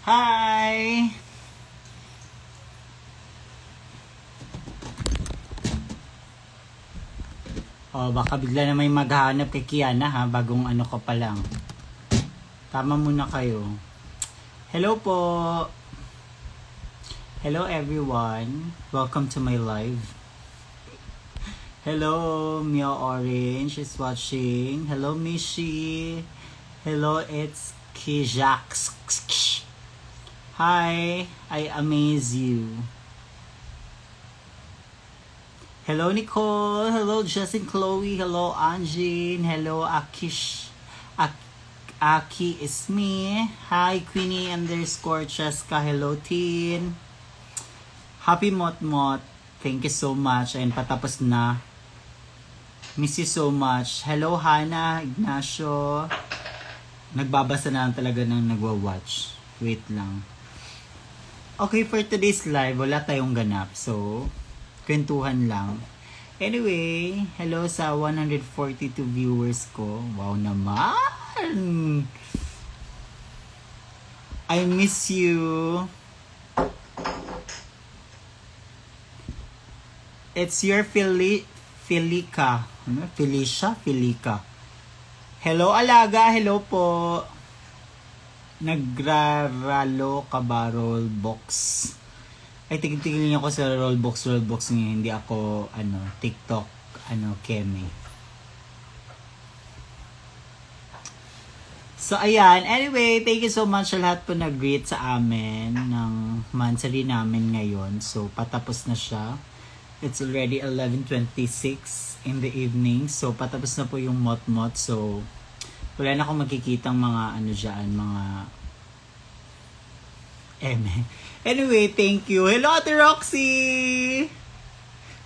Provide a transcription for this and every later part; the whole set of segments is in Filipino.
Hi! Oh, baka bigla na may maghahanap kay Kiana ha, bagong ano ko pa lang. Tama muna kayo. Hello po! Hello everyone! Welcome to my live. Hello, Mia Orange is watching. Hello, Mishi. Hello, it's Kijax. Hi, I amaze you. Hello, Nicole. Hello, Justin, Chloe. Hello, Anjin. Hello, Akish. Aki is me. Hi, Queenie _ Cheska. Hello, Teen. Happy Mot. Thank you so much. Ayun, patapos na. Miss you so much. Hello, Hannah, Ignacio. Nagbabasa na lang talaga ng nagwa-watch. Wait lang. Okay, for today's live, wala tayong ganap. So, kwentuhan lang. Anyway, hello sa 142 viewers ko. Wow naman! I miss you. It's your Felica. Ano? Felica. Hello, Alaga. Hello po. Nagraralo ka ba Rollbox? Ay, tigil niyo ako sa Rollbox niyo. Hindi ako, TikTok, Keme. So, ayan. Anyway, thank you so much sa lahat po nag-greet sa amin ng monthly namin ngayon. So, patapos na siya. It's already 11:26 in the evening. So, patapos na po yung mot-mot. So, wala na akong makikitang mga mga Anyway, thank you. Hello, Ate Roxy!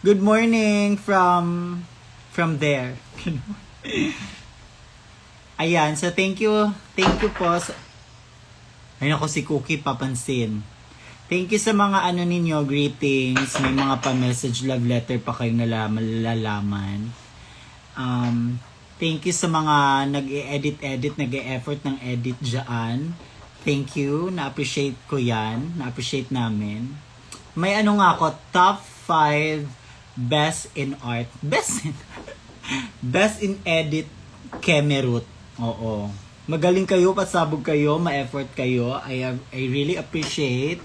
Good morning from there. Ayan, so thank you po. Ayun ako si Cookie papansin. Thank you sa mga ninyo, greetings. May mga pa-message, love letter pa kayong nalalaman. Thank you sa mga nag-edit, nag-e-effort ng edit dyan. Thank you. Na-appreciate ko yan. Na-appreciate namin. May nga ako, top 5 best in art. Best in edit Kemerut. Oo. Magaling kayo, pasabog kayo, ma-effort kayo. I really appreciate.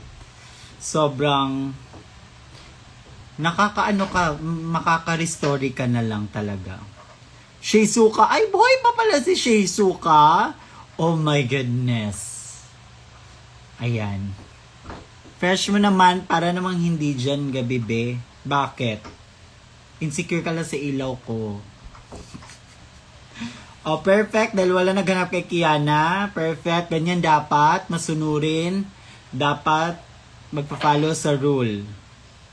Sobrang makaka-restory ka na lang talaga. Shizuka. Ay, buhay pa pala si Shizuka. Oh my goodness. Ayan. Fresh mo naman, para namang hindi dyan gabi. Bakit? Insecure ka lang sa ilaw ko. Oh, perfect. Dahil wala naghanap kay Kiana. Perfect. Ganyan dapat. Masunurin. Dapat magpa-follow sa rule.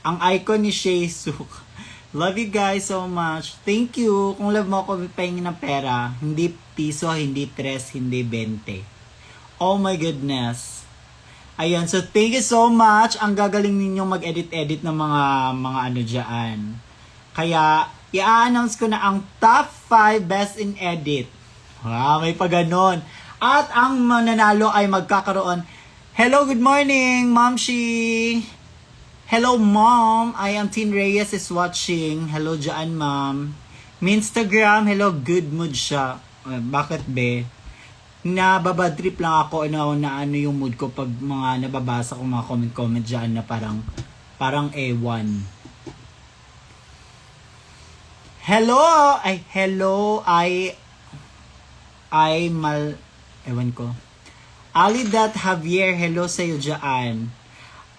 Ang icon ni Shizuka. Love you guys so much. Thank you. Kung love mo ako, pahingin ng pera. Hindi piso, hindi 3, hindi 20. Oh my goodness. Ayan, so thank you so much. Ang gagaling ninyong mag-edit ng mga dyan. Kaya, i-announce ko na ang top 5 best in edit. May pa ganon. At ang mananalo ay magkakaroon. Hello, good morning, Ma'am Shi. Hello, Mom. I am Tin Reyes is watching. Hello, dyan, Ma'am. Instagram, hello, good mood siya. Bakit, be? Nababad trip lang ako na yung mood ko pag mga nababasa ko mga comment dyan na parang ewan. Hello! Ewan ko. Alidat Javier, hello sa'yo dyan.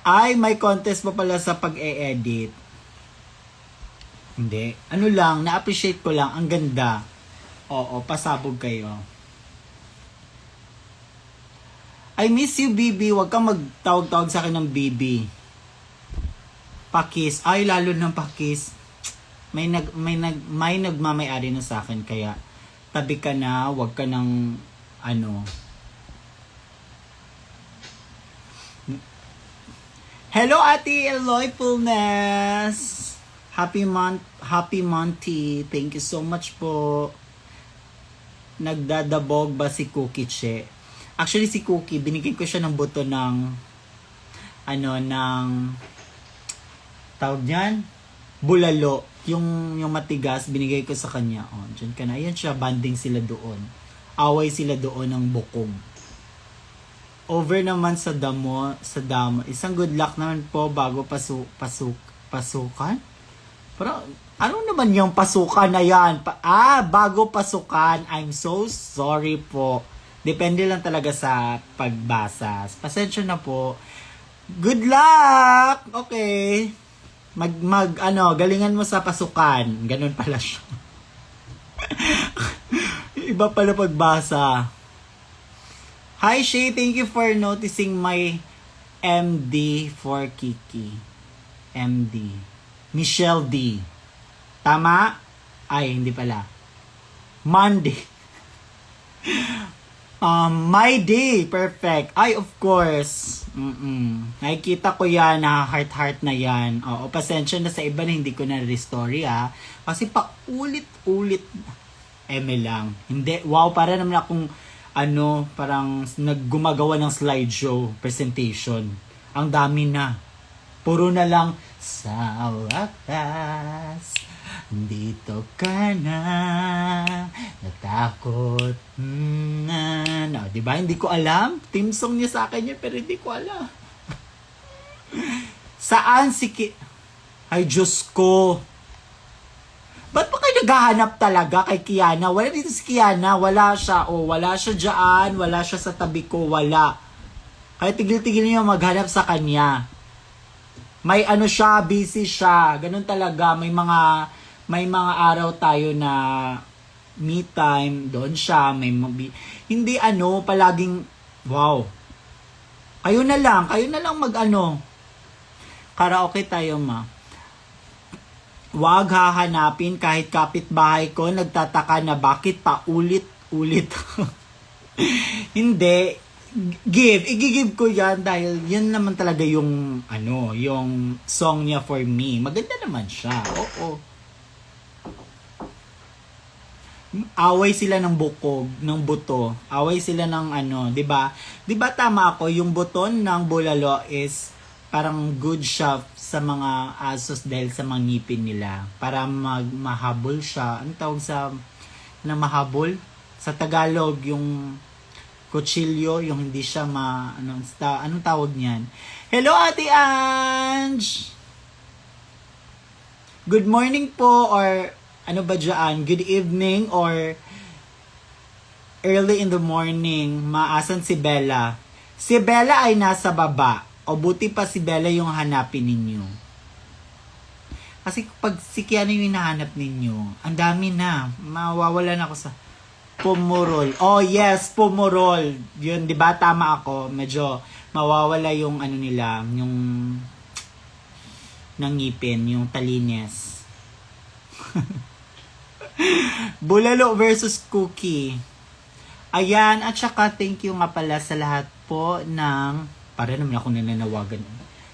Ay, may contest pa pala sa pag-e-edit. Hindi. Na-appreciate ko lang. Ang ganda. Oo, pasabog kayo. I miss you, Bibi. Huwag kang magtawag-tawag sa akin ng Bibi. Pakis. Ay, lalo ng pakis. May nagmamay-ari na sa akin. Kaya, tabi ka na. Huwag ka ng, Hello, Ate Eloyfulness! Happy Monty. Thank you so much po. Nagdadabog ba si Cookie Che? Actually, si Cookie, binigyan ko siya ng buto ng, ng, tawag niyan, bulalo. Yung matigas, binigay ko sa kanya. Oh, dyan ka na. Ayan siya, banding sila doon. Away sila doon ng bukong. Over naman sa damo. Isang good luck naman po bago pasukan? Pero, ano naman yung pasukan na yan? Bago pasukan. I'm so sorry po. Depende lang talaga sa pagbasa. Pasensya na po. Good luck! Okay. Galingan mo sa pasukan. Ganun pala siya. Iba pala pagbasa. Hi, Shay. Thank you for noticing my MD for Kiki. MD. Michelle D. Tama? Ay, hindi pala. Monday. My day. Perfect. Ay, of course. Nakikita ko yan, heart na yan. Oo, pasensya na sa iba na hindi ko na-restory Kasi pa ulit-ulit. Lang. Hindi, wow, para naman akong parang naggumagawa ng slideshow presentation. Ang dami na. Puro na lang, sa wakas, dito ka na, natakot na. No, diba? Hindi ko alam. Team song niya sa akin yun, pero hindi ko alam. Saan Ay, Diyos ko. Ba't pa kayo naghahanap talaga kay Kiana? Wala dito si Kiana. Wala siya. Wala siya dyan. Wala siya sa tabi ko. Wala. Kaya tigil-tigil niyo maghanap sa kanya. May siya, busy siya. Ganun talaga. May mga araw tayo na me time. Doon siya. Hindi palaging, wow. Kayo na lang karaoke tayo, ma. Wag hahanapin kahit kapitbahay ko nagtataka na bakit pa ulit-ulit. Hindi. Igigive ko yan dahil yan naman talaga yung song niya for me. Maganda naman siya. Oo. Away sila ng buto. Away sila ng 'di ba? 'Di ba tama ako, yung buton ng bulalo is parang good siya sa mga asos dahil sa mga ngipin nila. Para mahabol siya. Anong tawag na mahabol? Sa Tagalog, yung kutsilyo, yung hindi siya anong tawag niyan? Hello, Ate Ange! Good morning po, or ano ba dyan? Good evening, or early in the morning. Maasan si Bella? Si Bella ay nasa baba. O buti pa si Bella yung hanapin ninyo. Kasi pag si Kiana yung hinahanap ninyo, ang dami na. Mawawalan ako sa Pumurol. Oh yes, Pumurol. Yun, di ba? Tama ako. Medyo mawawala yung nila, yung nangipin, yung talines. Bulalo versus Cookie. Ayan, at saka thank you nga pala sa lahat po ng para naman ako nananawagan.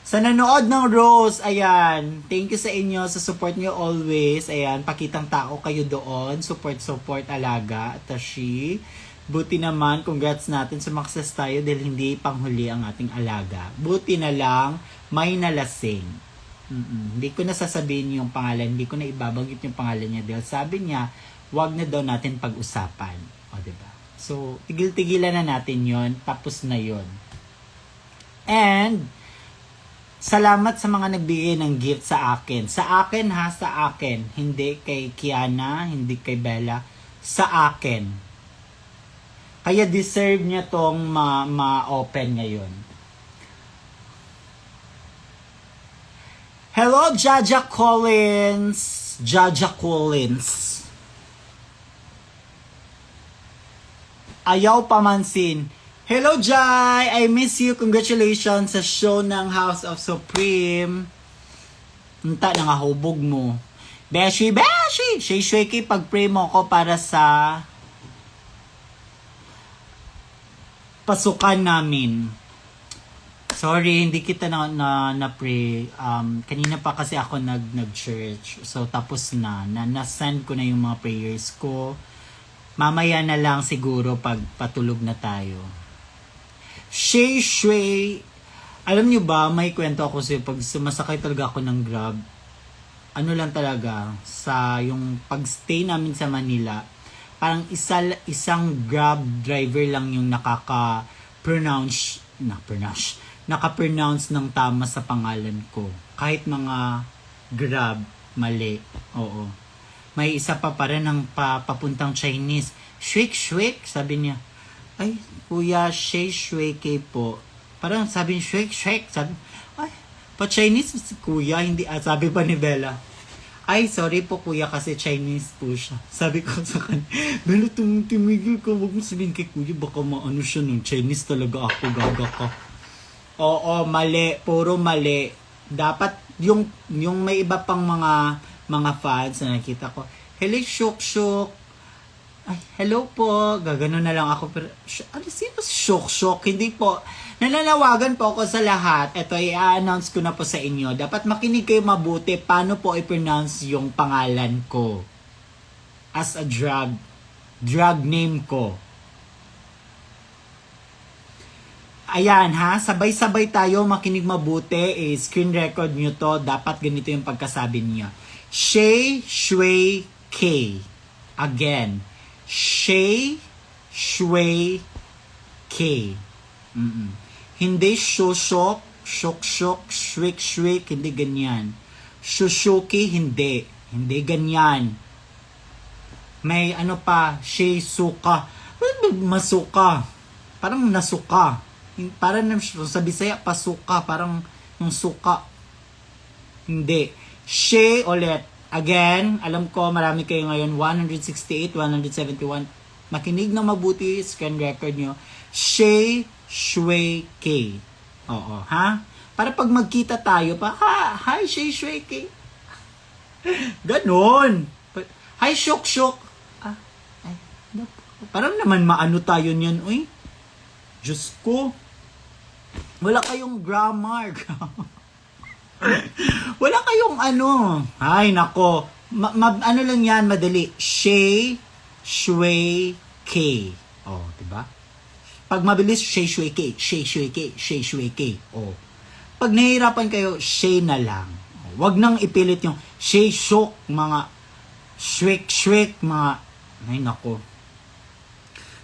Sa nanood ng Rose, ayan, thank you sa inyo, sa support nyo always. Ayan, pakitang tao kayo doon. Support, alaga, Tashi. Buti naman, congrats natin, sumakses tayo dahil hindi panghuli ang ating alaga. Buti na lang, may nalasing. Hindi ko na sasabihin yung pangalan, hindi ko na ibabanggit yung pangalan niya dahil sabi niya, wag na daw natin pag-usapan. O, diba? So, tigil-tigilan na natin yon, tapos na yon. And, salamat sa mga nagbigay ng gift sa akin. Sa akin ha, sa akin. Hindi kay Kiana, hindi kay Bella. Sa akin. Kaya deserve niya tong ma-open ngayon. Hello, Jaja Collins. Jaja Collins. Ayaw pamansin. Hello, Jai! I miss you. Congratulations sa show ng House of Supreme. Unta, nangahubog mo. Beshi! Shay-shweki, pag-pray mo ako para sa pasukan namin. Sorry, hindi kita na-pray. Kanina pa kasi ako nag-church. So, tapos na-send ko na yung mga prayers ko. Mamaya na lang siguro pag patulog na tayo. Shay Shui. Alam nyo ba, may kwento ako sa'yo pag sumasakay talaga ako ng Grab. Ano lang talaga, sa yung pag-stay namin sa Manila, parang isang Grab driver lang yung nakaka-pronounce ng tama sa pangalan ko. Kahit mga Grab, mali. Oo. May isa pa rin ng papuntang Chinese. Shwik, shwik, sabi niya. Ay, kuya, Shay Shuike po. Parang sabi niya, shwik, shwik. Sabi, ay, pa-Chinese si kuya, hindi, sabi pa ni Bella. Ay, sorry po kuya kasi Chinese po siya. Sabi ko sa kanya, Bella, tumigil ka, huwag mo sabihin kay kuya, baka maano siya nun, Chinese talaga ako, gaga ka. Oo, mali, puro mali. Dapat, yung may iba pang mga fans na nakita ko, hello, shuk, shuk. Ay, hello po. Gagano na lang ako. Pero, ano, sino si shuk, shuk? Hindi po. Nananawagan po ako sa lahat. Ito, i-announce ko na po sa inyo. Dapat makinig kayo mabuti. Paano po i-pronounce yung pangalan ko? As a drug name ko. Ayan ha, sabay-sabay tayo makinig mabuti. Screen record nyo to. Dapat ganito yung pagkasabi niya. Shay Shui K. Again. Shay Shui K. Hindi shushok, shok-shok, shwik-shwik, hindi ganyan. Shushuki, hindi. Hindi ganyan. May ano pa, Shay Suka. Masuka. Parang nasuka. Parang sa Bisaya, pasuka. Parang yung suka. Hindi. Shay ulit. Again, alam ko marami kayo ngayon, 168, 171. Makinig na mabuti, screen record nyo. Shay Shui K. Oo, ha? Para pag magkita tayo pa, hi Shay Shui K. Ganon. Hi Shok Shok. Parang naman maano tayo niyan, uy. Diyos ko. Wala kayong grammar. Wala kayong ano. Ay, nako. Ano lang yan, madali. Shay Shui K. Oh, diba? Pag mabilis, Shay Shui K. Shay Shui K. Shay Shui K. Oh. Pag nahihirapan kayo, Shay na lang. Wag nang ipilit yung Shay Shok, mga shwik, mga, ay, nako.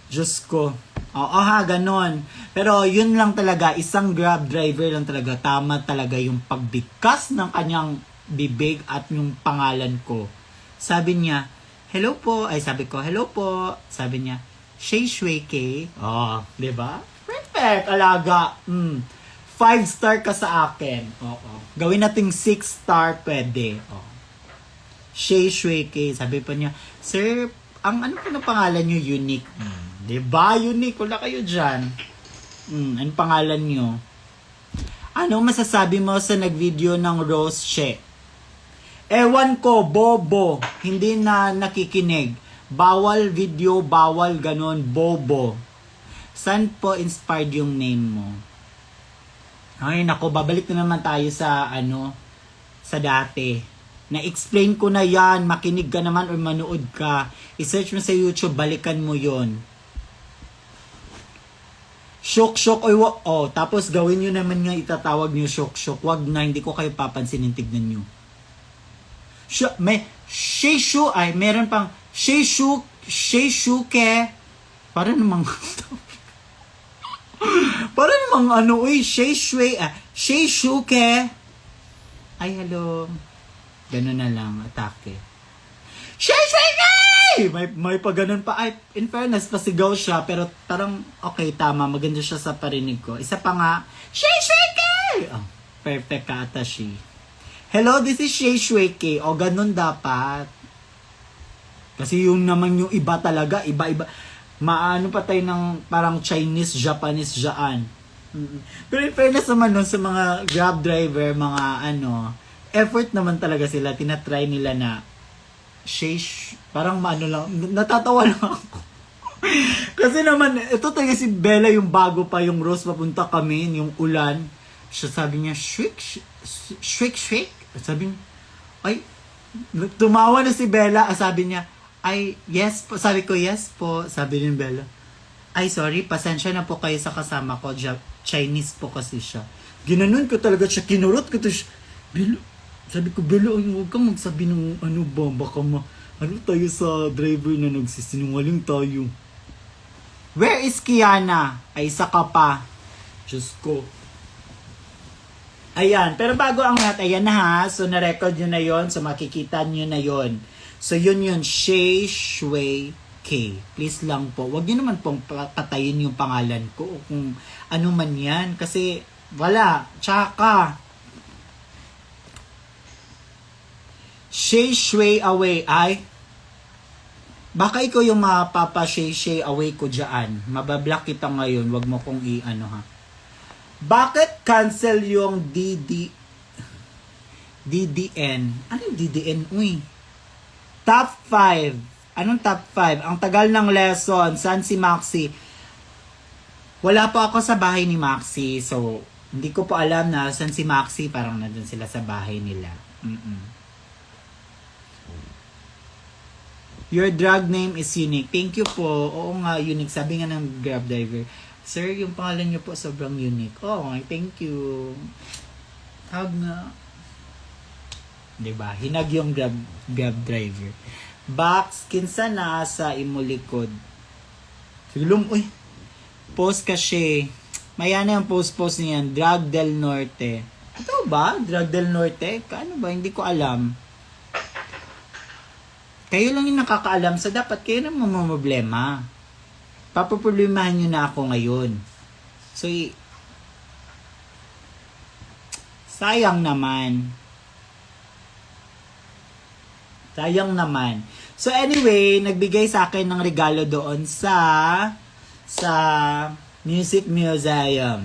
Diyos ko. Oo ha, ganon. Pero yun lang talaga, isang Grab driver lang talaga, tama talaga yung pagbigkas ng kanyang bibig at yung pangalan ko. Sabi niya, hello po. Ay, sabi ko, hello po. Sabi niya, Shay Shui K. Oh, diba? Perfect, alaga. 5-star ka sa akin. Oo. Gawin nating 6-star, pwede. Oh. Shay Shui K. Sabi pa niya, sir, ang ano po na pangalan niyo, unique. Diba? Unique. Wala kayo dyan. Anong pangalan nyo? Ano masasabi mo sa nag-video ng Rose She? Ewan ko, bobo. Hindi na nakikinig. Bawal video, bawal ganon, bobo. Saan po inspired yung name mo? Ay, nako, babalik na naman tayo sa, sa dati. Na-explain ko na yan. Makinig ka naman or manood ka. I-search mo sa YouTube, balikan mo yon. Shok-shok, tapos gawin nyo naman nga itatawag nyo shok-shok. Wag na, hindi ko kayo papansinin, tignan nyo. Sheishu, meron pang Sheishuke. Para namang, Sheishuke. Ay, hello. Ganun na lang, atake. Sheishuke! May pa ganun pa. Ay, in fairness, pasigaw siya, pero parang, okay, tama, maganda siya sa parinig ko. Isa pa nga, Shay Shuike! Oh, perfect ka ata she. Hello, this is Shay Shuike. O, ganun dapat. Kasi yung naman yung iba talaga, iba-iba. Maano pa tayo ng parang Chinese, Japanese, Jaan. Pero in fairness naman nun, sa mga Grab driver, mga effort naman talaga sila. Tinatry nila na parang maano lang, natatawa lang ako. Kasi naman, ito talaga si Bella, yung bago pa yung Rose, papunta kami, yung ulan. Siya sabi niya, shwik. Sabi niya, ay, tumawa na si Bella. Sabi niya, ay, yes po. Sabi ko, yes po. Sabi ni Bella, Ay, sorry, pasensya na po kayo sa kasama ko. Chinese po kasi siya. Ginanon ko talaga siya, kinurot ko to siya. Bilo, sabi ko, Bilo, huwag kang magsabi ng ano ba, baka ano tayo sa driver na nagsisinungaling tayo. Where is Kiana? Ay, isa ka pa. Diyos ko. Ayan, pero bago ang lahat, ayan na ha. So, na-record nyo na yon. So, makikita nyo na yon. So, yun, Shay Shui K. Please lang po. Huwag nyo naman pong patayin yung pangalan ko. O kung ano man yan. Kasi, wala. Tsaka. Shay Shui away. Ay, baka ikaw yung mapapa-shay away ko dyan. Mabablock kita ngayon. Huwag mo kong i-ano ha. Bakit cancel yung DDN? Ano yung DDN? Uy. Top 5. Anong top 5? Ang tagal ng lesson. Saan si Maxi? Wala po ako sa bahay ni Maxi. So, hindi ko po alam na saan si Maxi. Parang nandun sila sa bahay nila. Your drag name is unique. Thank you po. Oo nga, unique. Sabi nga ng Grab driver. Sir, yung pangalan niyo po sobrang unique. Oh, thank you. Hug nga. Diba? Hinag yung Grab driver. Box, kinsa na sa imulikod. Sigulong, uy. Post kasi. Maya na yung post niyan. Drag del Norte. Ito ba? Drag del Norte? Kaano ba? Hindi ko alam. Kayo lang yung nakakaalam. So, dapat kayo na mamamblema. Papaproblemahan nyo na ako ngayon. So, sayang naman. Sayang naman. So, anyway, nagbigay sa akin ng regalo doon sa Music Museum.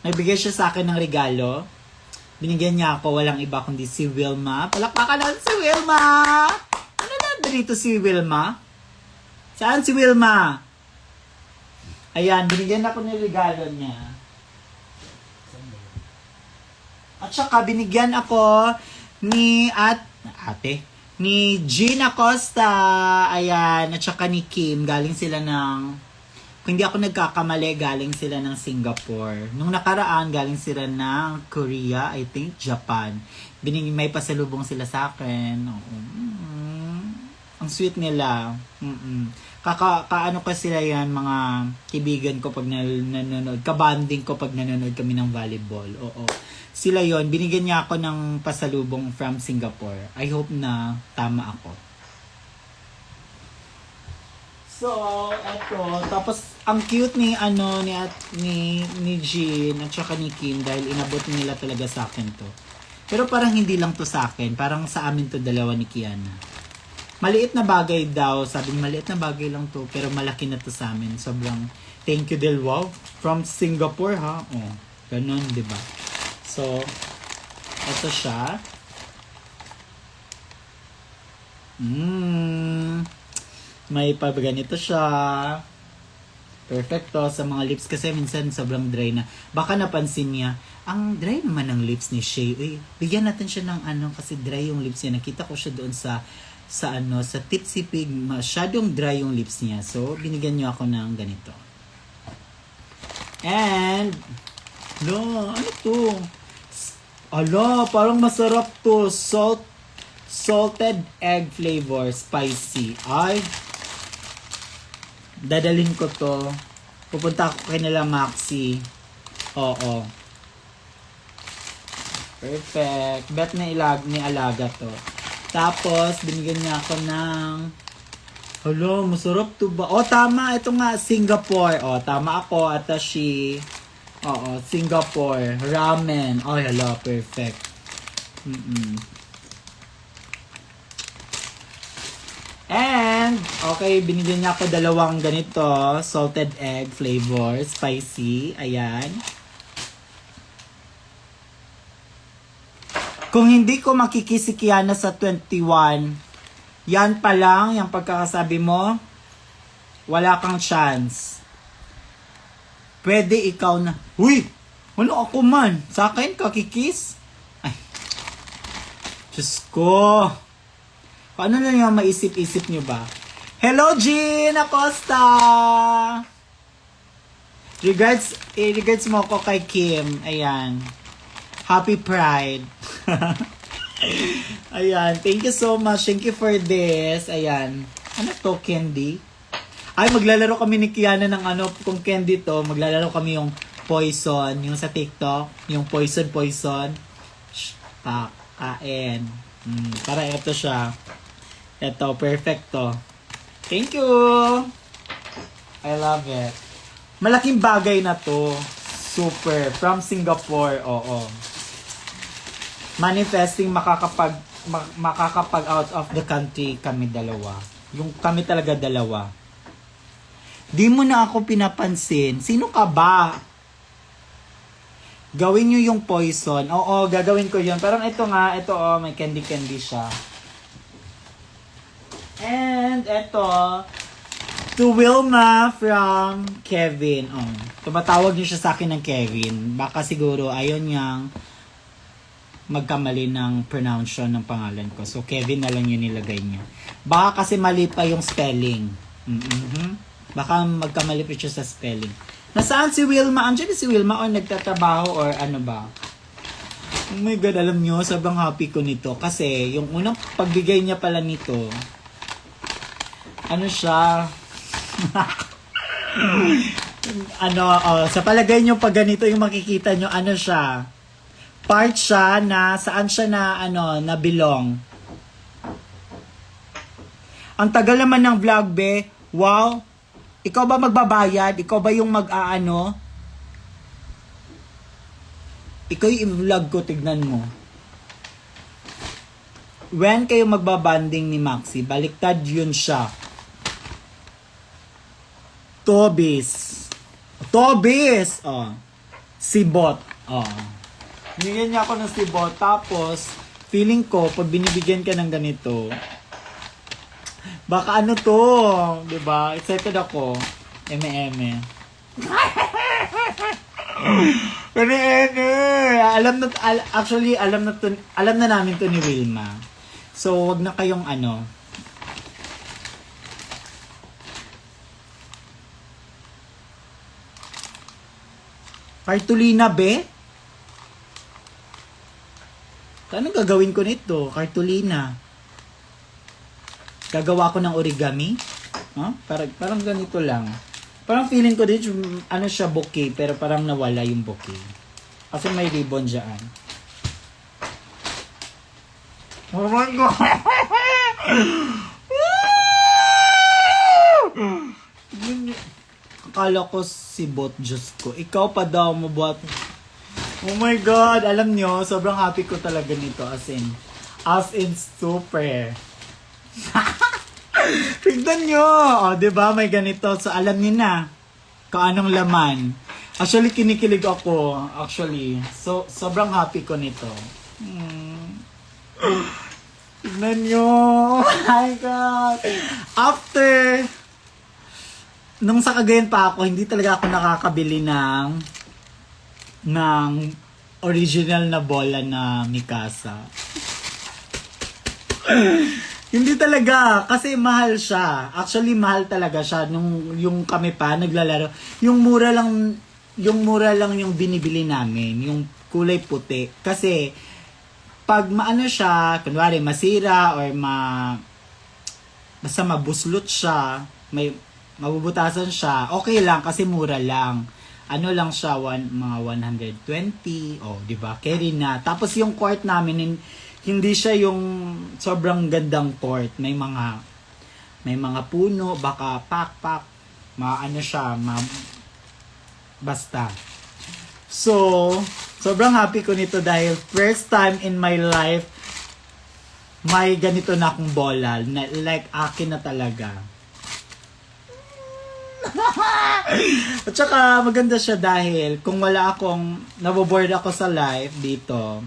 Nagbigay siya sa akin ng regalo. Binigyan niya ako, walang iba kundi si Wilma. Palakpakan natin si Wilma! Ano na dito si Wilma? Saan si Wilma? Ayan, binigyan ako ng regalo niya. At saka binigyan ako ni ni Gina Costa. Ayan, at saka ni Kim. Galing sila ng, kung hindi ako nagkakamali, galing sila ng Singapore. Nung nakaraan, galing sila ng Korea, I think, Japan. May pasalubong sila sa akin. Ang sweet nila. Kaano ko sila yan, mga kaibigan ko pag nanonood, kabanding ko pag nanonood kami ng volleyball. Oo. Sila yon, binigyan niya ako ng pasalubong from Singapore. I hope na tama ako. So, eto. Tapos, ang cute ni Jean at saka ni Kim dahil inabot nila talaga sa akin to. Pero parang hindi lang to sa akin. Parang sa amin to dalawa ni Kiana. Maliit na bagay daw. Sabing maliit na bagay lang to. Pero malaki na to sa amin. Sobrang thank you del wow. From Singapore ha. Oh, ganun, di ba? So, ito siya. May paganito siya. Perfecto sa mga lips kasi minsan sobrang dry na. Baka napansin niya, ang dry naman ng lips ni Shay. Uy, bigyan natin siya ng kasi dry yung lips niya. Nakita ko siya doon sa Tipsy Pig, masyadong dry yung lips niya. So, binigyan niyo ako ng ganito. And, ano to? Parang masarap to. Salted egg flavor, spicy. Ay, dadalhin ko to. Pupunta ako kay nila Maxi. Oo. Perfect. Bet ni alaga to. Tapos, binigyan niya ako ng masarap to ba? Tama. Ito nga, Singapore. Tama ako. Atashi. Singapore. Ramen. Perfect. And, okay, binigyan niya ako dalawang ganito. Salted egg flavor. Spicy. Ayan. Kung hindi ko makikisi Kiana sa 21, yan pa lang, yung pagkakasabi mo, wala kang chance. Pwede ikaw na, uy! Wala ako man. Sa akin, kakikis? Ay. Diyos ko. Paano na yung maisip-isip nyo ba? Hello, Jean Acosta! Regards mo ko kay Kim. Ayan. Happy Pride. Ayan. Thank you so much. Thank you for this. Ayan. Ano to, candy? Ay, maglalaro kami ni Kiana ng ano, kung candy to, maglalaro kami yung Poison, yung sa TikTok, yung Poison. Kain. Para ito siya. Ito, perfecto. Thank you! I love it. Malaking bagay na to. Super. From Singapore. Oo. Manifesting makakapag out of the country kami dalawa. Yung kami talaga dalawa. Di mo na ako pinapansin. Sino ka ba? Gawin nyo yung Poison. Oo, gagawin ko yun. Parang ito nga. Ito may candy siya. And ito, to Wilma from Kevin. Tumatawag niyo siya sa akin ng Kevin. Baka siguro ayaw niyang magkamali ng pronunciation ng pangalan ko. So, Kevin na lang yun nilagay niya. Baka kasi mali pa yung spelling. Baka magkamali pa siya sa spelling. Nasaan si Wilma? Andiyan si Wilma o nagtatrabaho or ano ba? Oh my God, alam niyo, sobrang happy ko nito. Kasi yung unang pagbigay niya pala nito, ano siya? Sa palagay nyo pag ganito yung makikita nyo, ano siya? Part siya na, saan siya na belong. Ang tagal naman ng vlog, be. Wow. Ikaw ba magbabayad? Ikaw ba yung mag-aano? Ikaw yung vlog ko, tignan mo. When kayo magbabanding ni Maxi, baliktad yun siya. Tobis. Sibot. Binigyan niya ako ng sibot. Tapos, feeling ko, pag binibigyan ka ng ganito, baka ano to, diba? Excited ako. Eme. Alam na namin to ni Wilma. So, wag na kayong Cartolina, be? Anong gagawin ko nito? Cartolina. Gagawa ko ng origami? Parang ganito lang. Parang feeling ko din, siya bouquet, pero parang nawala yung bouquet. Kasi may ribbon dyan. Oh my God! Akala ko si Bot, Diyos ko. Ikaw pa daw mabuhat. Oh my God! Alam nyo, sobrang happy ko talaga nito. As in super. Tignan nyo! Diba? May ganito. So, alam niyo na kung anong laman. Actually, kinikilig ako. So, sobrang happy ko nito. Tignan nyo! Oh my God! After, nung sa Cagayan pa ako, hindi talaga ako nakakabili ng original na bola na Mikasa. Hindi talaga, kasi mahal siya. Actually, mahal talaga siya nung yung kami pa naglalaro. Yung mura lang yung binibili namin, yung kulay puti. Kasi pag maano siya, kunwari masira or basta mabuslot siya, may mabubutasan siya, okay lang kasi mura lang. Ano lang siya, mga 120, di ba? Carry na. Tapos yung court namin, hindi siya yung sobrang gandang court. May mga puno, baka pak, basta. So, sobrang happy ko nito dahil first time in my life, may ganito na akong bola. Like, akin na talaga. At saka maganda siya dahil kung wala akong naboboard ako sa live dito,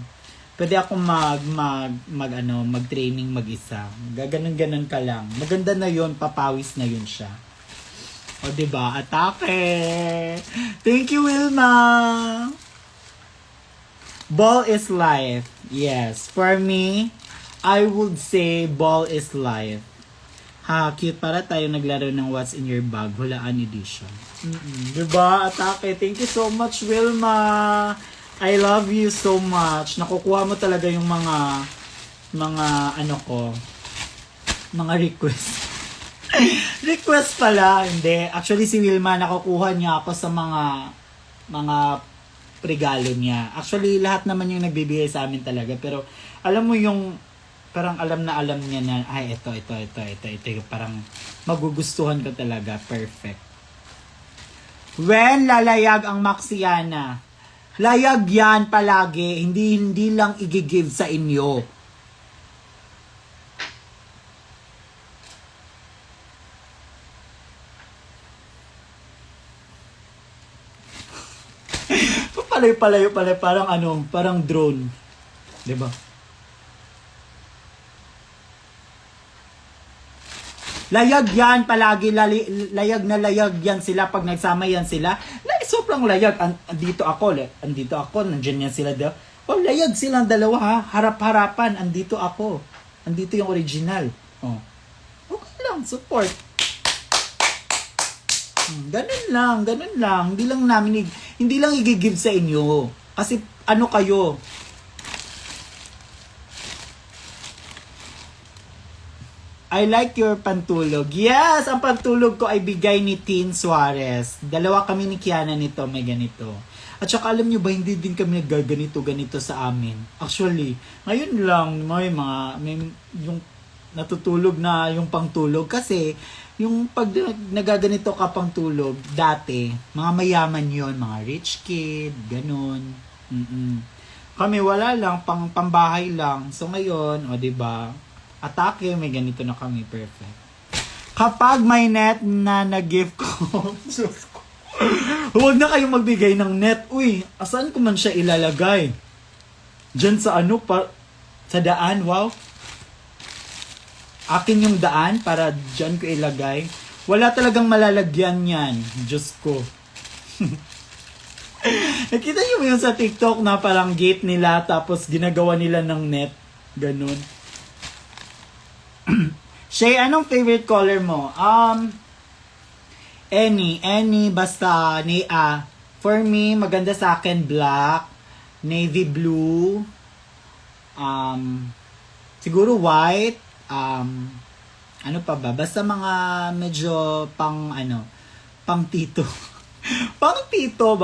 pwede akong mag-training mag-isa. Gaganon ka lang. Maganda na yun, papawis na yun siya. O diba? Atake! Thank you, Wilma! Ball is life. Yes. For me, I would say ball is life. Ha, cute para tayo naglaro ng What's in Your Bag, Hulaan Edition. Diba? Atake. Thank you so much, Wilma. I love you so much. Nakukuha mo talaga yung mga ano ko, mga request. Request pala, hindi. Actually, si Wilma, nakukuha niya ako sa mga regalo niya. Actually, lahat naman yung nagbibigay sa amin talaga. Pero, alam mo yung, parang alam na alam niya na, ay, ito, yung parang magugustuhan ko talaga. Perfect. When lalayag ang Maxiana, layag yan palagi, hindi lang i-give sa inyo. Palayo, parang parang drone. 'Di ba? Layag yan palagi, layag yan sila pag nagsama yan sila. Sobrang layag. Andito ako, nandiyan yan sila daw. Oh, layag silang dalawa ha, harap-harapan, andito ako. Andito yung original. Oh. Okay lang, support. Ganun lang. Hindi lang i-give sa inyo. Kasi ano kayo? I like your pantulog. Yes, ang pantulog ko ay bigay ni Tin Suarez. Dalawa kami ni Kiana nito, may ganito. At saka alam nyo ba, hindi din kami naggaganito-ganito sa amin. Actually, ngayon lang may yung natutulog na yung pangtulog. Kasi, yung pag nagaganito ka pangtulog, dati, mga mayaman yon, mga rich kid, ganun. Kami wala lang, pambahay lang. So ngayon, o diba, atake, may ganito na kami, perfect. Kapag may net na nag-gift ko, huwag na kayong magbigay ng net. Uy, asan ko man siya ilalagay? Diyan sa sa daan, wow. Akin yung daan para dyan ko ilagay. Wala talagang malalagyan yan. Diyos ko. Nakita niyo yun sa TikTok na parang gate nila tapos ginagawa nila ng net. Ganun. Shay, anong favorite color mo? Any, basta for me, maganda sa akin black, navy blue, siguro white, ano pa ba? Basta mga medyo pang tito. Pang tito,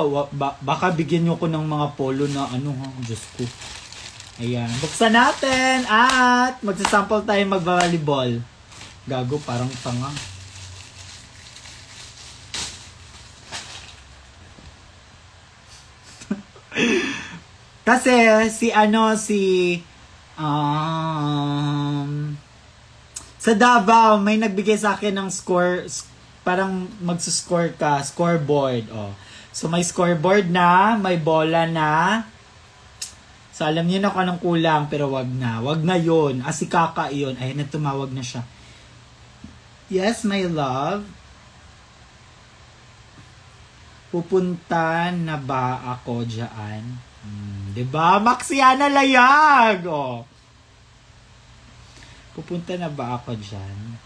baka bigyan nyo ko ng mga polo na Diyos ko. Ayan, buksan natin at magsasample tayo mag-volleyball. Gago, parang tanga. Kasi sa Davao may nagbigay sa akin ng score, parang magsuscore ka, scoreboard. Oh. So may scoreboard na, may bola na. So, alam niyo na kung anong kulang, pero wag na. Wag na yun. Asikaka yun. Ayun na, tumawag na siya. Yes, my love. Pupunta na ba ako dyan? Diba? Maxiana layag! Oh. Pupunta na ba ako dyan?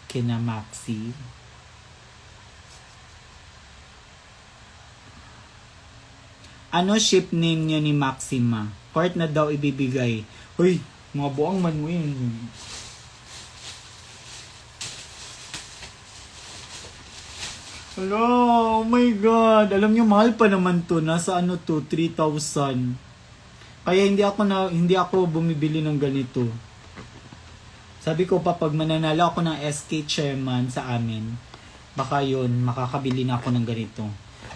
Kina Maxi? Ano ship name niyo ni Maxima? Part na daw ibibigay. Hoy, mga buang man mo yun. Hello, oh my God. Alam niyo, mahal pa naman to. Nasa 3,000. Kaya hindi ako bumibili ng ganito. Sabi ko pa, pag mananalo ako ng SK chairman sa amin, baka yun, makakabili na ako ng ganito.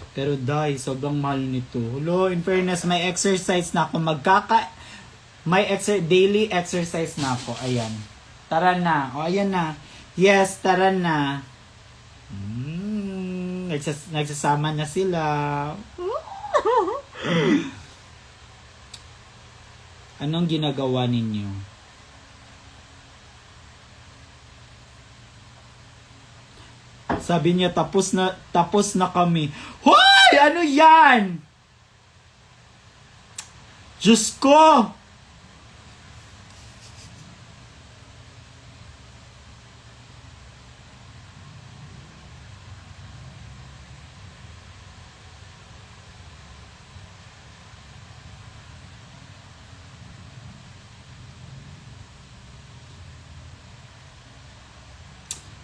Pero sobrang mahal nito. Hello, in fairness, may exercise na ako. Daily exercise na ako. Ayan. Tara na. O, ayan na. Yes, tara na. Nagsasama na sila. Anong ginagawa ninyo? Sabi niya, tapos na kami. Hoy! Ano yan? Diyos ko!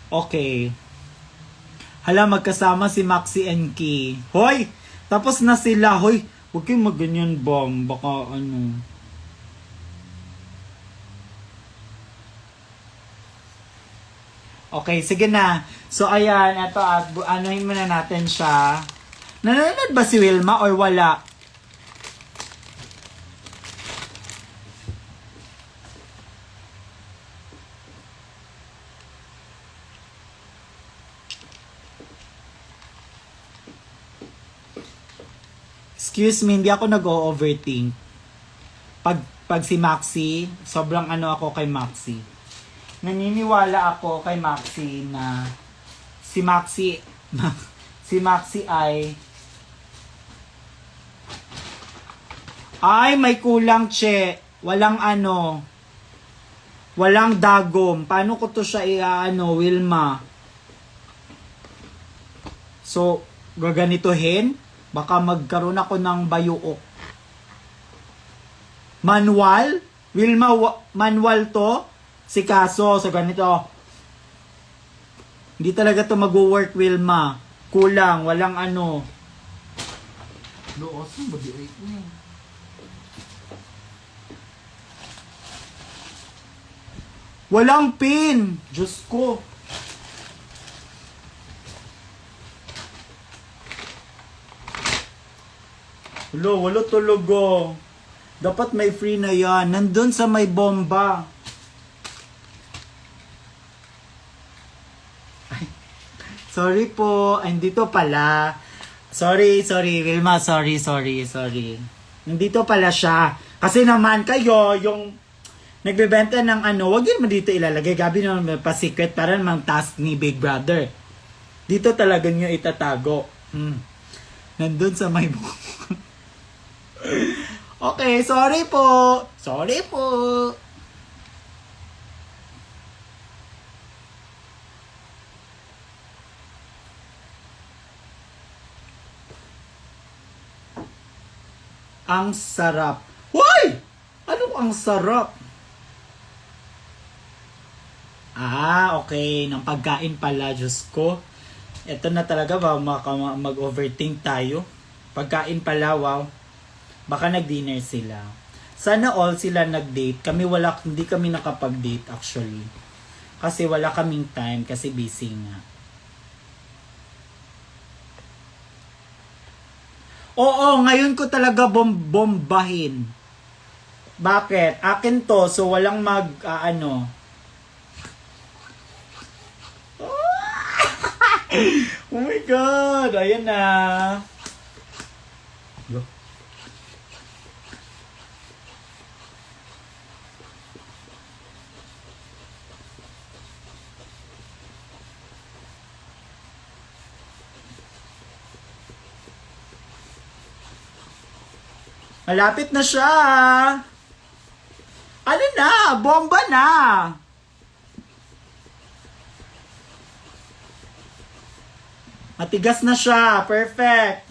Okay. Hala, magkasama si Maxi and Key. Hoy! Tapos na sila. Hoy, huwag kayong magganyan, bang. Baka ano. Okay, sige na. So, ayan. Ito, at anuhin muna natin siya. Nanonood ba si Wilma or wala? Excuse me, hindi ako nag-o-overthink. Pag si Maxi, sobrang ano ako kay Maxi. Naniniwala ako kay Maxi na si Maxi si Maxi ay may kulang, che. Walang ano. Walang dagom. Paano ko to siya Wilma? So, gaganituhin? Baka magkaroon ako ng bayuok. Manual? Wilma, manual to? Si Kaso, so ganito. Hindi talaga to mag-work, Wilma. Kulang, walang ano. Loosin, bagi-oik niya. Walang pin! Diyos ko. Wala talaga. Dapat may free na yan. Nandun sa may bomba. Ay, sorry po. Ay, dito pala. Sorry, Wilma. Sorry. Nandito pala siya. Kasi naman kayo, yung nagbebenta ng ano, wag yun mo dito ilalagay. Gabi naman pa-secret para namang task ni Big Brother. Dito talaga nyo itatago. Nandun sa may bomba. Okay, sorry po. Ang sarap. Hoy! Ano ang sarap? Okay. Ng pagkain pala, Diyos ko. Ito na talaga ba, mag-overthink tayo. Pagkain pala, wow. Baka nag-dinner sila. Sana all sila nag-date. Hindi kami nakapag-date actually. Kasi wala kaming time kasi busy nga. Oo, ngayon ko talaga bombahin. Bakit? Akin to, so walang Oh my God! Ayan na. Malapit na siya. Ano na? Bomba na. Matigas na siya. Perfect.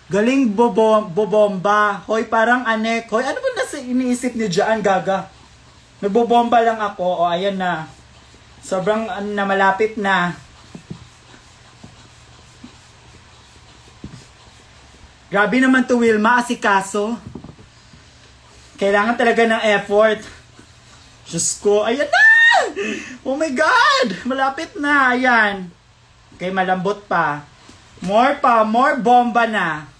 Galing bobomba. Hoy, parang anek. Hoy, ano ba nasa iniisip niyo dyan, gaga? Nagbobomba lang ako. O, ayan na. Sobrang na malapit na. Grabe naman to, Wilma. Asikaso. Kailangan talaga ng effort. Diyos ko. Ayan na! Oh my God! Malapit na. Ayan. Okay, malambot pa. More bomba na.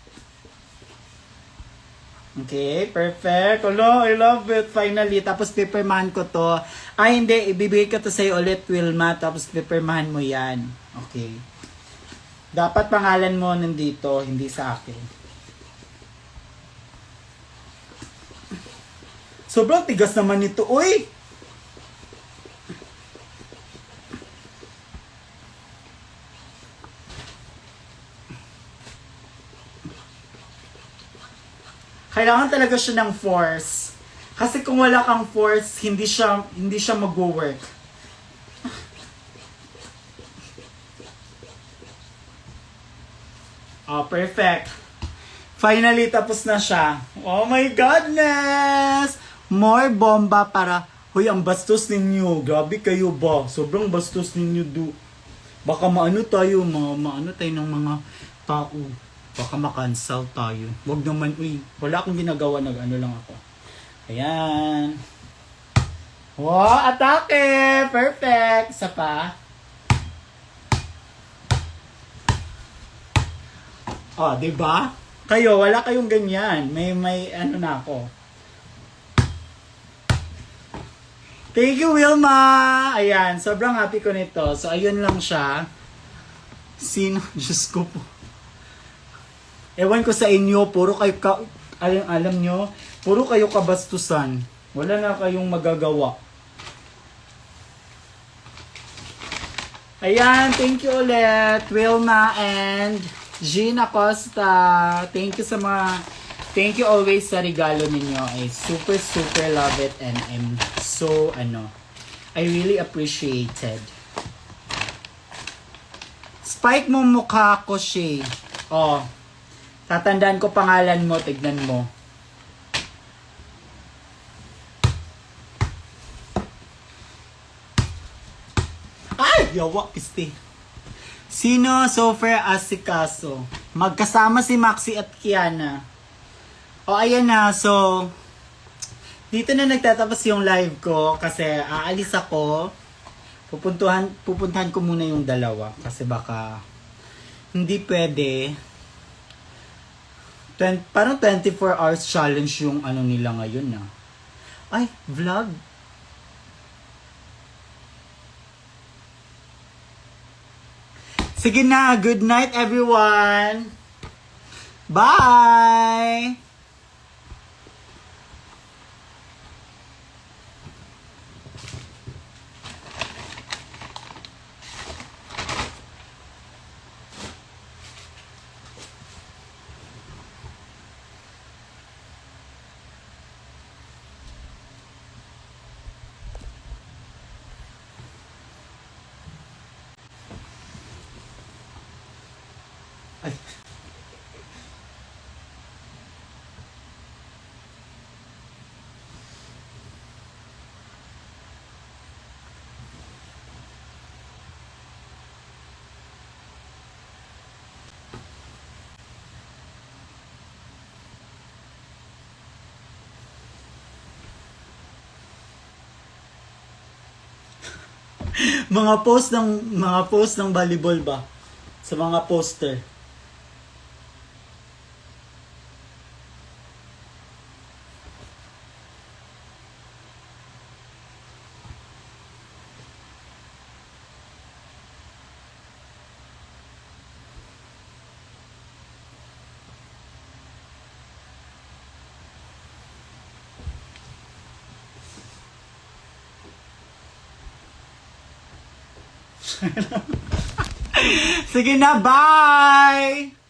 Okay, perfect. Hello, I love it. Finally, tapos pepperman ko to. Ay, hindi. Ibibigay ko to sa'yo ulit, Wilma. Tapos pepperman mo yan. Okay. Dapat pangalan mo nandito, hindi sa akin. Sobrang tigas naman nito. Uy! Kailangan talaga siya ng force. Kasi kung wala kang force, hindi siya mag-work. Oh, perfect. Finally, tapos na siya. Oh my goodness! More bomba para... Hoy, ang bastos ninyo. Grabe kayo ba? Sobrang bastos ninyo, Baka maano tayo, maano tayo ng mga tao. Baka makancel tayo. Wag naman, wala akong ginagawa, nag-ano lang ako. Ayan. Wow, atake! Perfect! Isa pa. Oh, diba? Kayo, wala kayong ganyan. May ano na ako. Thank you, Wilma! Ayan, sobrang happy ko nito. So, ayun lang siya. Sino? Diyos ko po. Ewan ko sa inyo, puro kayo, alam nyo, puro kayo kabastusan. Wala na kayong magagawa. Ayan, thank you ulit, Wilma and Jean Acosta. Thank you sa mga... Thank you always sa regalo ninyo. I super love it and I'm so, I really appreciated. Spike mo mukha ko, Shay. Oh, tatandaan ko pangalan mo, tignan mo. Ay! Yawa, piste. Sino so fair as si Kaso? Magkasama si Maxi at Kiana. O, ayan na. So, dito na nagtatapos yung live ko kasi aalis ako. Pupuntahan ko muna yung dalawa kasi baka hindi pwede. Parang 24 hours challenge yung ano nila ngayon na. Ay, vlog. Sige na. Good night, everyone. Bye! Ay. mga post ng volleyball ba sa mga poster. Sige na, bye!